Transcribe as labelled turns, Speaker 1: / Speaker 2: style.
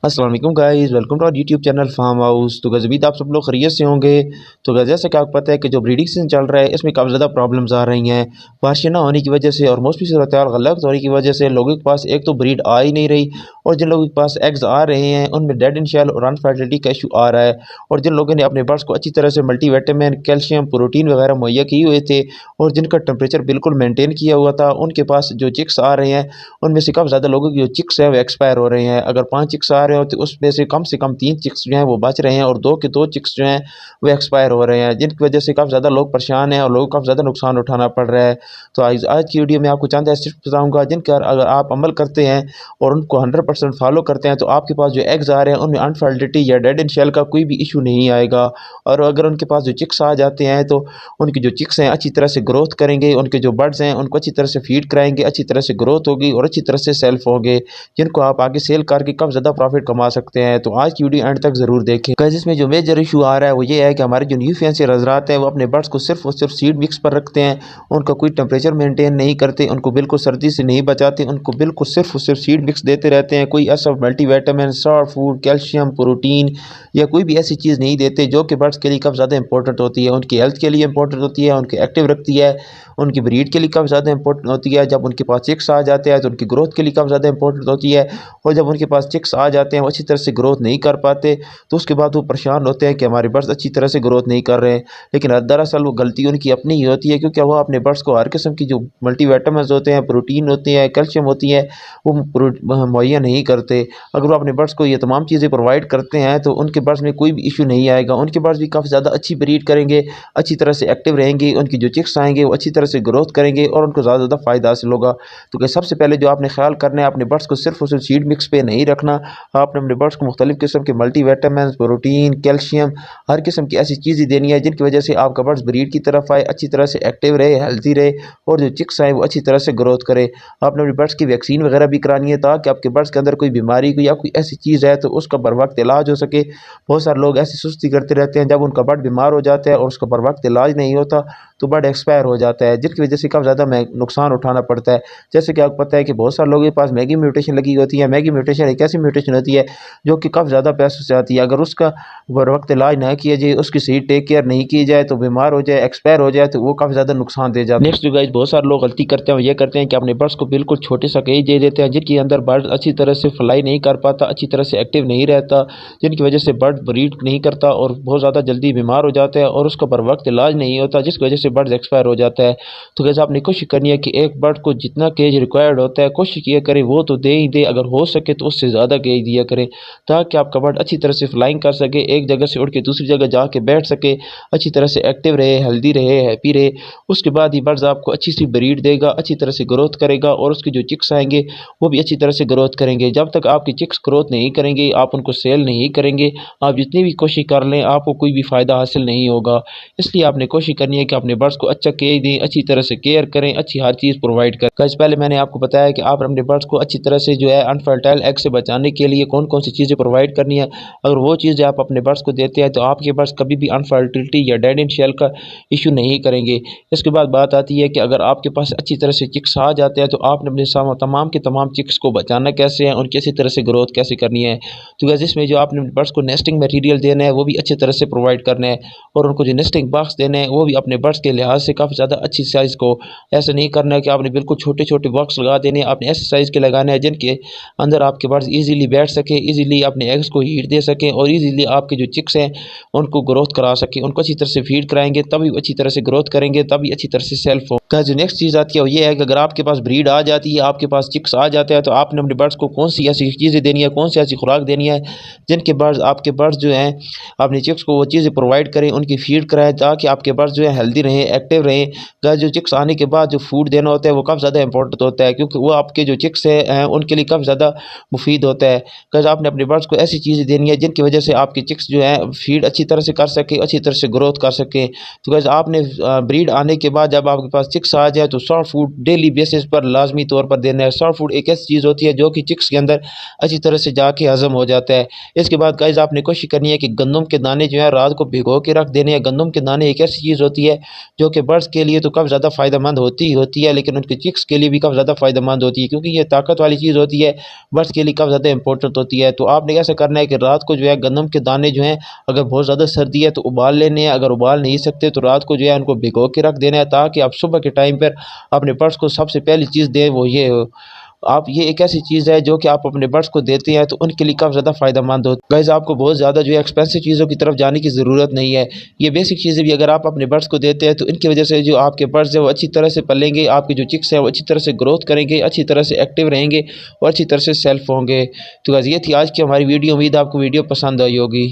Speaker 1: अस्सलाम वालेकुम guys, welcome to our YouTube channel farm house. तो गाइस उम्मीद आप सब लोग खैरियत से होंगे। तो गाइस जैसा कि आपको पता है कि जो ब्रीडिंग सीजन चल रहा है इसमें काफ़ी ज़्यादा प्रॉब्लम्स आ रही हैं। बारिश ना होने की वजह से और मौसमी सूरत-हाल गलत होने की वजह से लोगों के पास एक तो ब्रीड आ ही नहीं रही, और जिन लोगों के पास एग्स आ रहे हैं उनमें डेड इन शेल और अनफर्टिलिटी का इशू आ रहा है। और जिन लोगों ने अपने बर्ड्स को अच्छी तरह से मल्टीविटामिन, कैल्शियम, प्रोटीन वगैरह मुहैया किए हुए थे और जिनका टेम्परेचर बिल्कुल मेंटेन किया हुआ था, उनके पास जो चिक्स आ रहे हैं उनमें से काफ़ी ज़्यादा लोगों की जो चिक्स है वो एक्सपायर हो रहे हैं। अगर 5 चिक्स आ रहे हो तो उसमें से कम 3 चिक्स जो हैं वो बच रहे हैं और 2 के 2 चिक्स जो हैं वो एक्सपायर हो रहे हैं, जिनकी वजह से काफ़ी ज़्यादा लोग परेशान हैं और लोगों को काफ़ी ज़्यादा नुकसान उठाना पड़ रहा है। तो आज की वीडियो में आपको चंद ऐसे टिप्स बताऊँगा जिनका अगर आप अमल करते हैं और उनको 100% फॉलो करते हैं तो आपके पास जो एग्स आ रहे हैं उनमें अनफर्टिलिटी या डेड इन शेल का कोई भी इशू नहीं आएगा। और अगर उनके पास जो चिक्स आ जाते हैं तो उनकी जो चिक्स हैं अच्छी तरह से ग्रोथ करेंगे, उनके जो बर्ड्स हैं उनको अच्छी तरह से फीड कराएँगे, अच्छी तरह से ग्रोथ होगी और अच्छी तरह से सेल्फ होंगे, जिनको आप आगे सेल करके काफ़ी ज़्यादा प्रॉफिट कमा सकते हैं। तो आज की वीडियो एंड तक ज़रूर देखें। गाइस इसमें जो मेजर इशू आ रहा है वो ये है कि हमारे जो न्यू फैंसी हज़रात हैं वो अपने बर्ड्स को सिर्फ और सिर्फ सीड मिक्स पर रखते हैं, उनका कोई टेम्परेचर मेंटेन नहीं करते, उनको बिल्कुल सर्दी से नहीं बचाते, उनको बिल्कुल सिर्फ और सिर्फ सीड मिक्स देते रहते हैं। कोई ऐसा multivitamin, soft food, calcium, protein या कोई भी ऐसी चीज़ नहीं देते जो कि बर्ड्स के लिए काफ़ी ज़्यादा इंपॉर्टेंट होती है, उनकी हेल्थ के लिए इंपॉर्टेंट होती है, उनके एक्टिव रखती है, उनकी ब्रीड के लिए काफ़ी ज़्यादा इंपॉर्टेंट होती है। जब उनके पास चिक्स आ जाते हैं तो उनकी ग्रोथ के लिए काफ़ी ज़्यादा इंपॉर्टेंट होती है, और जब उनके पास चिक्स आ जाते हैं वो अच्छी तरह से ग्रोथ नहीं कर पाते तो उसके बाद वो परेशान होते हैं कि हमारे बर्ड्स अच्छी तरह से ग्रोथ नहीं कर रहे हैं। लेकिन दरअसल वो गलती उनकी अपनी ही होती है, क्योंकि वो अपने बर्ड्स को हर किस्म की जो मल्टीविटामिन्स होते हैं, प्रोटीन होती है, कैल्शियम होती है, वो मुहैया नहीं करते। अगर वो अपने बर्ड्स को ये तमाम चीज़ें प्रोवाइड करते हैं तो उनके बर्ड्स में कोई भी इशू नहीं आएगा, उनके बर्ड्स भी काफ़ी ज़्यादा अच्छी ब्रीड करेंगे, अच्छी तरह से एक्टिव रहेंगे, उनकी जो चिक्स आएंगे वो अच्छी तरह से ग्रोथ करेंगे और उनको ज़्यादा ज़्यादा फ़ायदा हासिल होगा। तो कि सबसे पहले जो आपने ख्याल करना है, अपने बर्ड्स को सिर्फ और सिर्फ सीड मिक्स पे नहीं रखना, आपने अपने बर्ड्स को मुख्तलिफ़ किस्म के मल्टीविटामिन, प्रोटीन, कैल्शियम, हर किस्म की ऐसी चीज़ें देनी है जिनकी वजह से आपका बर्ड्स ब्रीड की तरफ आए, अच्छी तरह से एक्टिव रहे, हेल्थी रहे और जो चिक्स आए वो अच्छी तरह से ग्रोथ करे। आपने अपने बर्ड्स की वैक्सीन वगैरह भी करानी है ताकि आपके बर्ड्स के अंदर कोई बीमारी या कोई ऐसी चीज़ है तो उसका बर वक्त इलाज हो सके। बहुत सारे लोग ऐसी सुस्ती करते रहते हैं, जब उनका बर्ड बीमार हो जाता है और उसका बर वक्त इलाज नहीं होता तो बर्ड एक्सपायर हो जाता है, जिनकी वजह से काफ़ी ज़्यादा नुकसान उठाना पड़ता है। जैसे कि आपको पता है कि बहुत सारे लोगों के पास मैगी म्यूटेशन लगी होती है। मैगी म्यूटेशन एक ऐसी म्यूटेशन होती है जो कि काफ़ी ज़्यादा पैसों से आती है। अगर उसका बर वक्त इलाज ना किया जाए, उसकी सही टेक केयर नहीं की जाए तो बीमार हो जाए, एक्सपायर हो जाए तो वो काफ़ी ज़्यादा नुकसान दे जाता है। नेक्स्ट जो गाइस बहुत सारे लोग गलती करते हैं वो ये करते हैं कि अपने बर्ड्स को बिल्कुल छोटे सा केज दे देते हैं, जिनके अंदर बर्ड अच्छी तरह से फ्लाई नहीं कर पाता, अच्छी तरह से एक्टिव नहीं रहता, जिनकी वजह से बर्ड ब्रीड नहीं करता और बहुत ज़्यादा जल्दी बीमार हो जाता है और उसका बर वक्त इलाज नहीं होता, जिसकी वजह से बर्ड एक्सपायर हो जाता है। तो गाइस आपने कोशिश करनी है कि एक बर्ड को जितना केज रिक्वायर्ड होता है कोशिश किया करें वो तो दे ही दे, अगर हो सके तो उससे ज़्यादा केज दिया करें ताकि आपका बर्ड अच्छी तरह से फ्लाइंग कर सके, एक जगह से उड़ के दूसरी जगह जाके बैठ सके, अच्छी तरह से एक्टिव रहे, हेल्दी रहे, हैप्पी रहे। उसके बाद ही बर्ड्स आपको अच्छी सी ब्रीड देगा, अच्छी तरह से ग्रोथ करेगा और उसके जो चिक्स आएंगे वो भी अच्छी तरह से ग्रोथ करेंगे। जब तक आपकी चिक्स ग्रोथ नहीं करेंगे, आप उनको सेल नहीं करेंगे, आप जितनी भी कोशिश कर लें आपको कोई भी फ़ायदा हासिल नहीं होगा। इसलिए आपने कोशिश करनी है कि अपने बर्ड्स को अच्छा केज दें, अच्छी तरह से केयर करें, अच्छी हर चीज़ प्रोवाइड करें। गाइस पहले मैंने आपको बताया कि आप अपने बर्ड्स को अच्छी तरह से जो है अनफर्टाइल एग से बचाने के लिए कौन कौन सी चीज़ें प्रोवाइड करनी है। अगर वो चीज़ें आप अपने बर्ड्स को देते हैं तो आपके बर्ड्स कभी भी अनफर्टिलिटी या डेड इन शेल का इशू नहीं करेंगे। इसके बाद बात आती है कि अगर आपके पास अच्छी तरह से चिक्स आ जाते हैं तो आपने अपने तमाम के तमाम चिक्स को बचाना कैसे है, उनकी अच्छी तरह से ग्रोथ कैसे करनी है। तो गाइस इसमें जो आपने बर्ड्स को नेस्टिंग मटेरियल देना है वो भी अच्छी तरह से प्रोवाइड करना है, और उनको जो नेस्टिंग बॉक्स देने हैं वो भी अपने बर्ड्स के लिहाज से काफ़ी ज़्यादा अच्छी साइज़ को, ऐसा नहीं करना है कि आपने बिल्कुल छोटे छोटे बॉक्स लगा देने, आपने ऐसे साइज़ के लगाने हैं जिनके अंदर आपके बर्ड्स ईजिली बैठ सके, ईजिली अपने एग्स को हीट दे सकें और ईजिली आपके जो चिक्स हैं उनको ग्रोथ करा सकें। उनको अच्छी तरह से फीड कराएंगे तभी अच्छी तरह से ग्रोथ करेंगे, तभी अच्छी तरह से सेल्फ हो। जो नेक्स्ट चीज़ आती है वो ये है कि अगर आपके पास ब्रीड आ जाती है, आपके पास चिक्स आ जाते हैं तो आपने अपने बर्ड्स को कौन सी ऐसी चीज़ें देनी है, कौन सी ऐसी खुराक देनी है जिनके बर्ड्स आपके बर्ड्स जो हैं अपने चिक्स को वो चीज़ें प्रोवाइड करें, उनकी फीड कराएं ताकि आपके बर्ड्स जो है हेल्दी रहें, एक्टिव रहें। गाइस जो चिक्स आने के बाद जो फूड देना होता है वो काफ़ी ज़्यादा इंपॉर्टेंट होता है, क्योंकि वो आपके जो चिक्स हैं उनके लिए काफ़ी ज़्यादा मुफीद होता है। गाइस आपने अपने बर्ड्स को ऐसी चीज़ें देनी है जिनकी वजह से आपके चिक्स जो है फीड अच्छी तरह से कर सके, अच्छी तरह से ग्रोथ कर सकें। तो गाइस आपने ब्रीड आने के बाद जब आपके पास चिक्स आ जाए तो सॉफ्ट फूड डेली बेसिस पर लाजमी तौर पर देना है। सॉफ्ट फूड एक ऐसी चीज़ होती है जो कि चिक्स के अंदर अच्छी तरह से जाके हजम हो जाता है। इसके बाद गाइस आपने कोशिश करनी है कि गंदम के दाने जो है रात को भिगो के रख देने हैं। गंदम के दाने एक ऐसी चीज़ होती है जो कि बर्ड्स के लिए तो काफ़ी ज़्यादा फ़ायदेमंद होती है, लेकिन उनके चिक्स के लिए भी काफ़ी ज़्यादा फ़ायदेमंद होती है, क्योंकि ये ताकत वाली चीज़ होती है, बर्ड्स के लिए काफ़ी ज़्यादा इंपॉर्टेंट ज़रूरत होती है। तो आपने कैसे करना है कि रात को जो है गंदम के दाने जो हैं, अगर बहुत ज़्यादा सर्दी है तो उबाल लेने हैं, अगर उबाल नहीं सकते तो रात को जो है उनको भिगो के रख देना है, ताकि आप सुबह के टाइम पर अपने बर्ड्स को सबसे पहली चीज़ दें वो ये हो। आप ये एक ऐसी चीज़ है जो कि आप अपने बर्ड्स को देते हैं तो उनके लिए काफ़ी ज़्यादा फ़ायदेमंद होता है। गाइस, आपको बहुत ज़्यादा जो है एक्सपेंसिव चीज़ों की तरफ जाने की ज़रूरत नहीं है। ये बेसिक चीज़ें भी अगर आप अपने बर्ड्स को देते हैं तो इनकी वजह से जो आपके बर्ड्स हैं वो अच्छी तरह से पलेंगे, आपके जो चिक्स हैं वो अच्छी तरह से ग्रोथ करेंगे, अच्छी तरह से एक्टिव रहेंगे और अच्छी तरह से सेल्फ होंगे। तो गाइस, ये थी आज की हमारी वीडियो। उम्मीद है आपको वीडियो पसंद आई होगी।